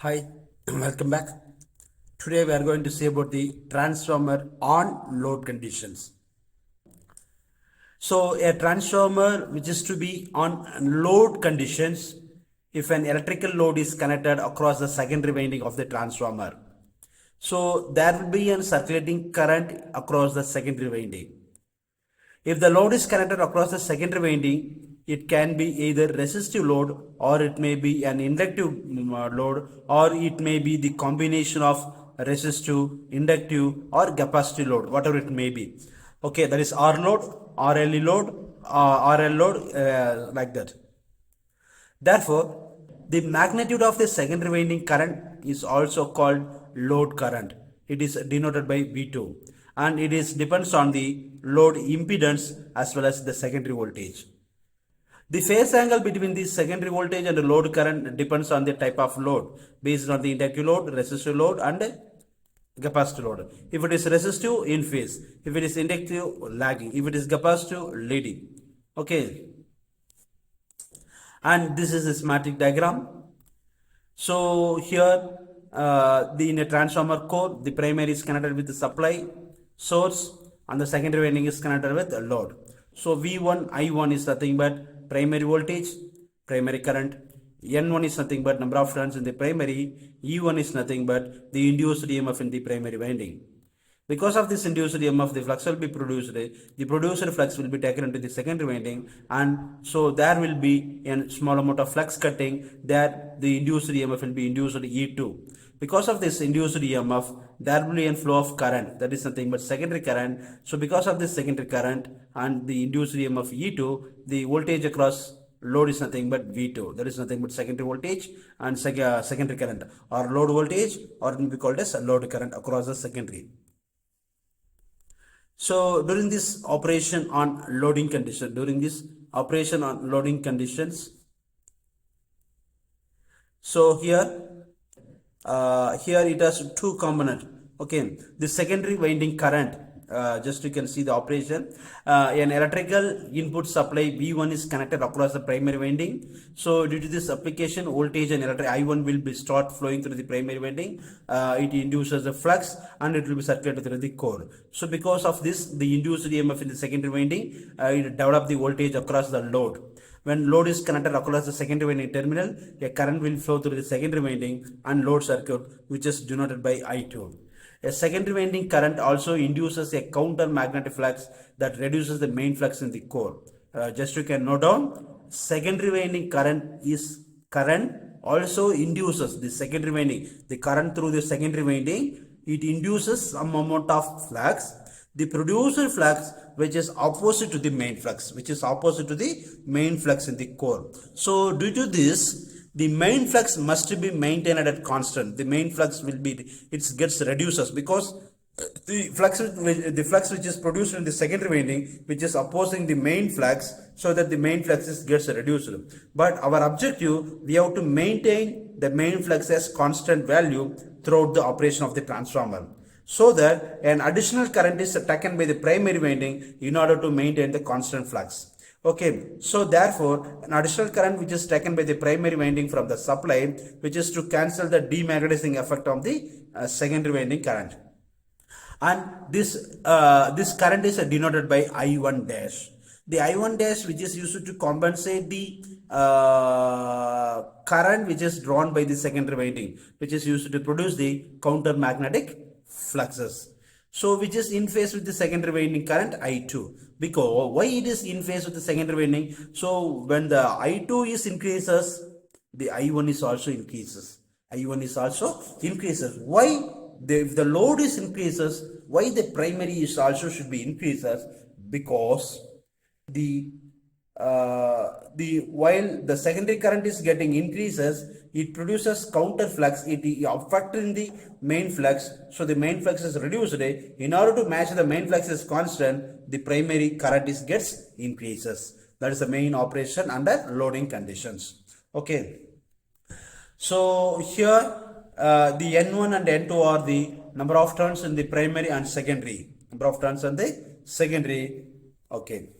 Hi, welcome back. Today we are going to see about the transformer on load conditions. So a transformer which is to be on load conditions if an electrical load is connected across the secondary winding of the transformer. So there will be a circulating current across the secondary winding. If the load is connected across the secondary winding, it can be either resistive load or it may be an inductive load, or it may be the combination of resistive, inductive or capacitive load, whatever it may be. Okay, that is R load, RLE load, RL load, like that. Therefore, the magnitude of the secondary winding current is also called load current. It is denoted by V2 and it is depends on the load impedance as well as the secondary voltage. The phase angle between the secondary voltage and the load current depends on the type of load based on the inductive load, resistive load and capacitive load. If it is resistive, in phase. If it is inductive, lagging. If it is capacitive, leading. Okay. And this is a schematic diagram. So here in a transformer core, the primary is connected with the supply source and the secondary winding is connected with the load. So V1, I1 is nothing but primary voltage, primary current. N1 is nothing but number of turns in the primary. E1 is nothing but the induced EMF in the primary winding. Because of this induced EMF, the flux will be produced. The produced flux will be taken into the secondary winding, and so there will be a small amount of flux cutting. There, the induced EMF will be induced E2. Because of this induced EMF, there will be a flow of current. That is nothing but secondary current. So, because of this secondary current and the induced EMF E2, the voltage across load is nothing but V2. That is nothing but secondary voltage and secondary current, or load voltage, or it will be called as load current across the secondary. So during this operation on loading conditions, so here it has two component. Okay, the secondary winding current, just you can see the operation. An electrical input supply V1 is connected across the primary winding. So due to this application, voltage and electric I1 will be start flowing through the primary winding. It induces a flux and it will be circulated through the core. So because of this, the induced EMF in the secondary winding, it develop the voltage across the load. When load is connected across the secondary winding terminal, a current will flow through the secondary winding and load circuit, which is denoted by I2. A secondary winding current also induces a counter magnetic flux that reduces the main flux in the core. Just you can note down, secondary winding current also induces the secondary winding. The current through the secondary winding, it induces some amount of flux. The produced flux which is opposite to the main flux, in the core. So due to this, the main flux must be maintained at constant. The main flux will be, it gets reduces because the flux which is produced in the secondary winding, which is opposing the main flux, so that the main flux gets reduced. But our objective, we have to maintain the main flux as constant value throughout the operation of the transformer, so that an additional current is taken by the primary winding in order to maintain the constant flux. Okay, so therefore an additional current which is taken by the primary winding from the supply, which is to cancel the demagnetizing effect of the secondary winding current, and this current is denoted by I1 dash. The I1 dash, which is used to compensate the current which is drawn by the secondary winding, which is used to produce the counter magnetic fluxes. So which is in phase with the secondary winding current I2. Because why it is in phase with the secondary winding? So when the I2 is increases, the I1 is also increases. Why? If the load is increases, why the primary is also should be increases? Because while the secondary current is getting increases, it produces counter flux, it affecting the main flux, so the main flux is reduced. In order to match the main flux is constant, the primary current gets increases. That is the main operation under loading conditions. Okay, so here the N1 and N2 are the number of turns in the primary and secondary. Okay,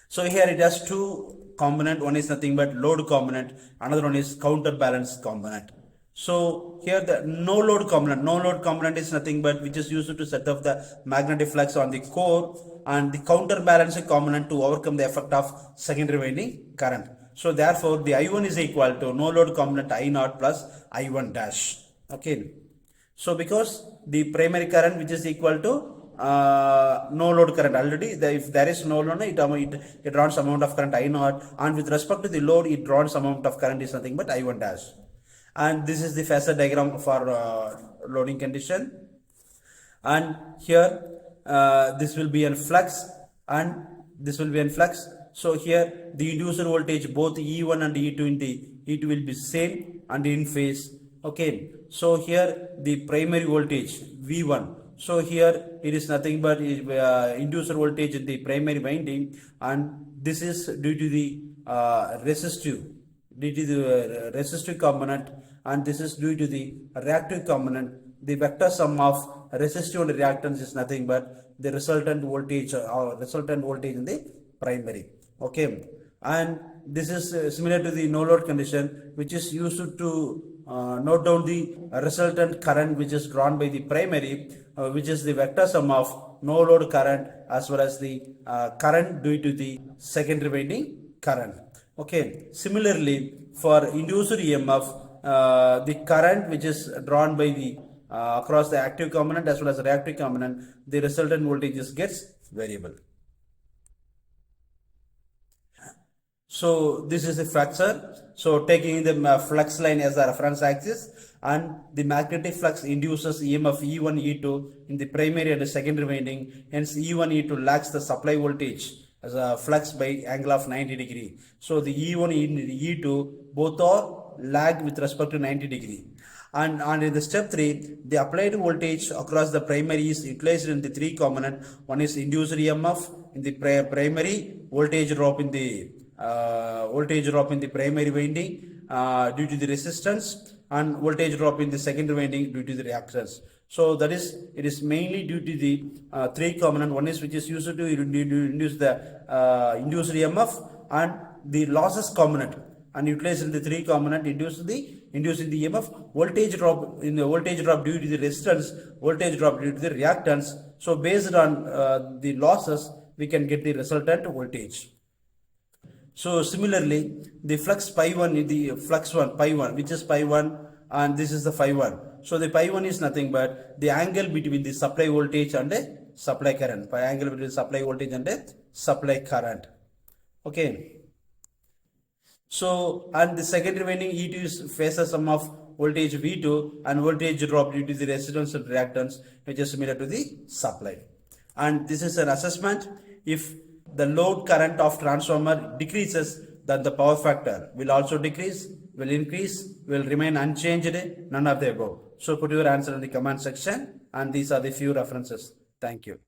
so here it has two component. One is nothing but load component, another one is counterbalance component. So here the no load component is nothing but which is used to set off the magnetic flux on the core and the counterbalancing component to overcome the effect of secondary winding current. So therefore the I1 is equal to no load component I0 plus I1 dash. Okay. So because the primary current which is equal to no load current already, if there is no load, it draws amount of current I0, and with respect to the load, it draws amount of current is nothing but I1 dash. And this is the phasor diagram for loading condition. And here this will be in flux and this will be in flux. So here the inducer voltage both E1 and E2 in the E2 will be same and in phase. Okay, so here the primary voltage V1. So here it is nothing but inducer voltage in the primary winding, and this is due to the resistive component, and this is due to the reactive component. The vector sum of resistive and reactance is nothing but the resultant voltage or resultant voltage in the primary. Okay, and this is similar to the no load condition, which is used to note down the resultant current which is drawn by the primary, which is the vector sum of no load current as well as the current due to the secondary winding current. Okay, similarly for induced EMF, the current which is drawn by the across the active component as well as the reactive component, the resultant voltage gets variable. So this is a factor. So taking the flux line as a reference axis, and the magnetic flux induces EMF E1, E2 in the primary and the secondary winding. Hence E1, E2 lacks the supply voltage as a flux by angle of 90 degree. So the E1 and E2 both are lag with respect to 90 degree. And in the step 3, the applied voltage across the primary is utilized in the 3 component. One is induced EMF in the primary, voltage drop in the primary winding due to the resistance, and voltage drop in the secondary winding due to the reactance. So that is, it is mainly due to the 3 component. One is which is used to induce the induced EMF, and the losses component, and utilized in the 3 component inducing the EMF, voltage drop due to the resistance, voltage drop due to the reactance. So based on the losses, we can get the resultant voltage. So similarly, the flux pi 1, the flux 1 pi 1, which is pi 1, and this is the phi 1. So the pi 1 is nothing but the angle between the supply voltage and the supply current. Pi angle between supply voltage and the supply current. Okay. So, and the secondary winding E2 is phasor sum of voltage V2 and voltage drop due to the resistance and reactance, which is similar to the supply. And this is an assessment. If the load current of transformer decreases, then the power factor will also decrease, will increase, will remain unchanged, none of the above. So put your answer in the comment section, and these are the few references. Thank you.